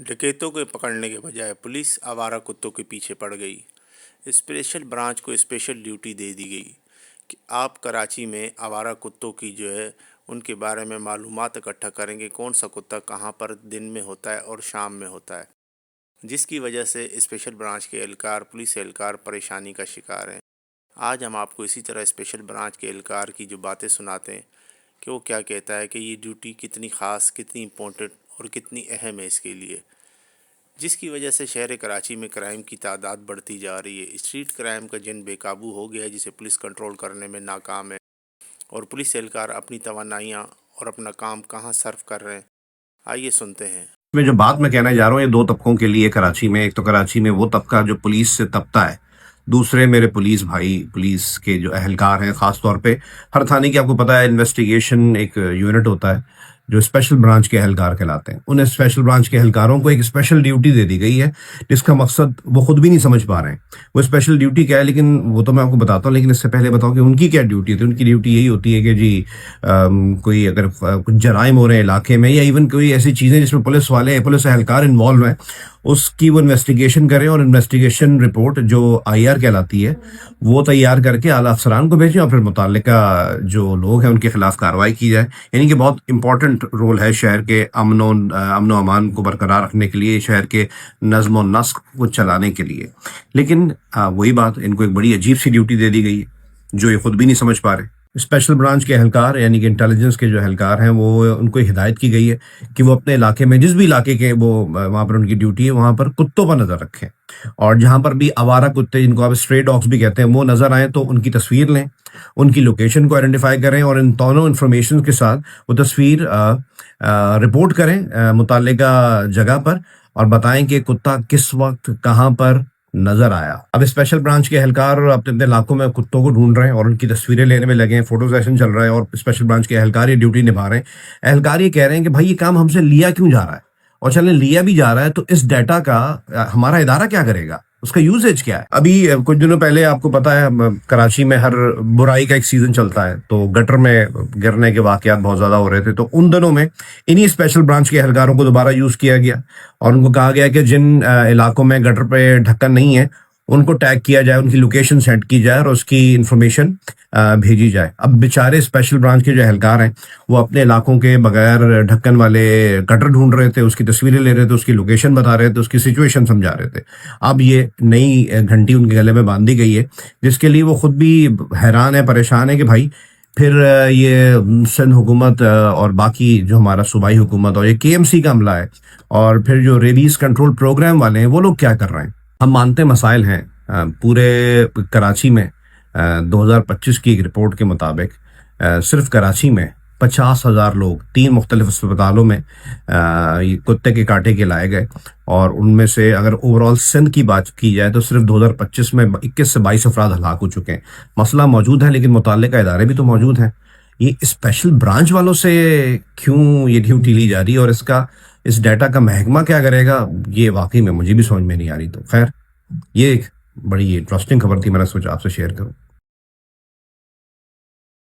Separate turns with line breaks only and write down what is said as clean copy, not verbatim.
ڈکیتوں کو پکڑنے کے بجائے پولیس آوارہ کتوں کے پیچھے پڑ گئی۔ اسپیشل برانچ کو اسپیشل ڈیوٹی دے دی گئی کہ آپ کراچی میں آوارہ کتوں کی ان کے بارے میں معلومات اکٹھا کریں گے، کون سا کتا کہاں پر دن میں ہوتا ہے اور شام میں ہوتا ہے، جس کی وجہ سے اسپیشل برانچ کے اہلکار، پولیس اہلکار پریشانی کا شکار ہیں۔ آج ہم آپ کو اسی طرح اسپیشل برانچ کے اہلکار کی جو باتیں سناتے ہیں کہ وہ کیا کہتا ہے کہ یہ ڈیوٹی کتنی خاص، کتنی امپورٹنٹ اور کتنی اہم ہے اس کے لیے، جس کی وجہ سے شہر کراچی میں کرائم کی تعداد بڑھتی جا رہی ہے۔ اسٹریٹ کرائم کا جن بے قابو ہو گیا ہے، جسے پولیس کنٹرول کرنے میں ناکام ہے، اور پولیس اہلکار اپنی توانائیاں اور اپنا کام کہاں صرف کر رہے ہیں، آئیے سنتے ہیں۔
میں جو بات میں کہنا جا رہا ہوں یہ دو طبقوں کے لیے کراچی میں۔ ایک تو کراچی میں وہ طبقہ جو پولیس سے تپتا ہے، دوسرے میرے پولیس بھائی، پولیس کے جو اہلکار ہیں، خاص طور پہ ہر تھانے کی آپ کو پتہ ہے انویسٹیگیشن ایک یونٹ ہوتا ہے جو اسپیشل برانچ کے اہلکار کہلاتے ہیں۔ ان اسپیشل برانچ کے اہلکاروں کو ایک اسپیشل ڈیوٹی دے دی گئی ہے جس کا مقصد وہ خود بھی نہیں سمجھ پا رہے ہیں وہ اسپیشل ڈیوٹی کیا ہے، لیکن وہ تو میں آپ کو بتاتا ہوں، لیکن اس سے پہلے بتاؤں کہ ان کی کیا ڈیوٹی ہوتی ہے۔ ان کی ڈیوٹی یہی ہوتی ہے کہ جی کوئی اگر کچھ جرائم ہو رہے ہیں علاقے میں، یا ایون کوئی ایسی چیزیں جس میں پولیس والے، پولیس اہلکار انوالو ہیں، اس کی وہ انویسٹیگیشن کریں، اور انویسٹیگیشن رپورٹ جو آئی آر کہلاتی ہے وہ تیار کر کے اعلیٰ افسران کو بھیجیں، اور پھر متعلقہ جو لوگ ہیں ان کے خلاف کارروائی کی جائے۔ یعنی کہ بہت امپورٹنٹ رول ہے شہر کے امن و امان کو برقرار رکھنے کے لیے، شہر کے نظم و نسق کو چلانے کے لیے۔ لیکن وہی بات، ان کو ایک بڑی عجیب سی ڈیوٹی دے دی گئی ہے جو یہ خود بھی نہیں سمجھ پا رہے۔ اسپیشل برانچ کے اہلکار یعنی کہ انٹیلیجنس کے جو اہلکار ہیں، وہ ان کو ہدایت کی گئی ہے کہ وہ اپنے علاقے میں، جس بھی علاقے کے وہ وہاں پر ان کی ڈیوٹی ہے، وہاں پر کتوں پر نظر رکھیں، اور جہاں پر بھی آوارہ کتے، جن کو آپ اسٹرے ڈاگس بھی کہتے ہیں، وہ نظر آئیں تو ان کی تصویر لیں، ان کی لوکیشن کو آئیڈینٹیفائی کریں، اور ان دونوں انفارمیشن کے ساتھ وہ تصویر رپورٹ کریں متعلقہ جگہ پر، اور بتائیں کہ کتا کس وقت کہاں پر نظر آیا۔ اب اسپیشل برانچ کے اہلکار اپنے اپنے علاقوں میں کتوں کو ڈھونڈ رہے ہیں اور ان کی تصویریں لینے میں لگے ہیں، فوٹو سیشن چل رہا ہے، اور اسپیشل برانچ کے اہلکار یہ ڈیوٹی نبھا رہے ہیں۔ اہلکار یہ کہہ رہے ہیں کہ بھائی یہ کام ہم سے لیا کیوں جا رہا ہے، اور چلیں لیا بھی جا رہا ہے تو اس ڈیٹا کا ہمارا ادارہ کیا کرے گا، اس کا یوزیج کیا ہے۔ ابھی کچھ دنوں پہلے آپ کو پتا ہے کراچی میں ہر برائی کا ایک سیزن چلتا ہے، تو گٹر میں گرنے کے واقعات بہت زیادہ ہو رہے تھے، تو ان دنوں میں انہی اسپیشل برانچ کے اہلکاروں کو دوبارہ یوز کیا گیا، اور ان کو کہا گیا کہ جن علاقوں میں گٹر پہ ڈھکن نہیں ہے ان کو ٹیگ کیا جائے، ان کی لوکیشن سینڈ کی جائے، اور اس کی انفارمیشن بھیجی جائے۔ اب بیچارے اسپیشل برانچ کے جو اہلکار ہیں وہ اپنے علاقوں کے بغیر ڈھکن والے گٹر ڈھونڈ رہے تھے، اس کی تصویریں لے رہے تھے، اس کی لوکیشن بتا رہے تھے، اس کی سچویشن سمجھا رہے تھے۔ اب یہ نئی گھنٹی ان کے گلے میں باندھی گئی ہے، جس کے لیے وہ خود بھی حیران ہے، پریشان ہے کہ بھائی پھر یہ سندھ حکومت اور باقی جو ہمارا صوبائی حکومت اور یہ کے ایم سی کا عملہ ہے، اور پھر جو ریبیز کنٹرول پروگرام والے ہیں، وہ لوگ کیا کر رہے ہیں۔ ہم مانتے مسائل ہیں۔ پورے کراچی میں 2025 کی ایک رپورٹ کے مطابق صرف کراچی میں 50,000 لوگ 3 مختلف اسپتالوں میں کتے کے کاٹے کے لائے گئے، اور ان میں سے اگر اوور آل سندھ کی بات کی جائے تو صرف 2025 میں 21 سے 22 افراد ہلاک ہو چکے ہیں۔ مسئلہ موجود ہے، لیکن متعلقہ ادارے بھی تو موجود ہیں۔ یہ اسپیشل برانچ والوں سے کیوں یہ ڈیوٹی لی جا رہی ہے، اور اس ڈیٹا کا محکمہ کیا کرے گا، یہ واقعی میں مجھے بھی سمجھ میں نہیں آ رہی۔ تو خیر، یہ ایک بڑی انٹرسٹنگ خبر تھی، میں نے سوچا آپ سے شیئر کروں۔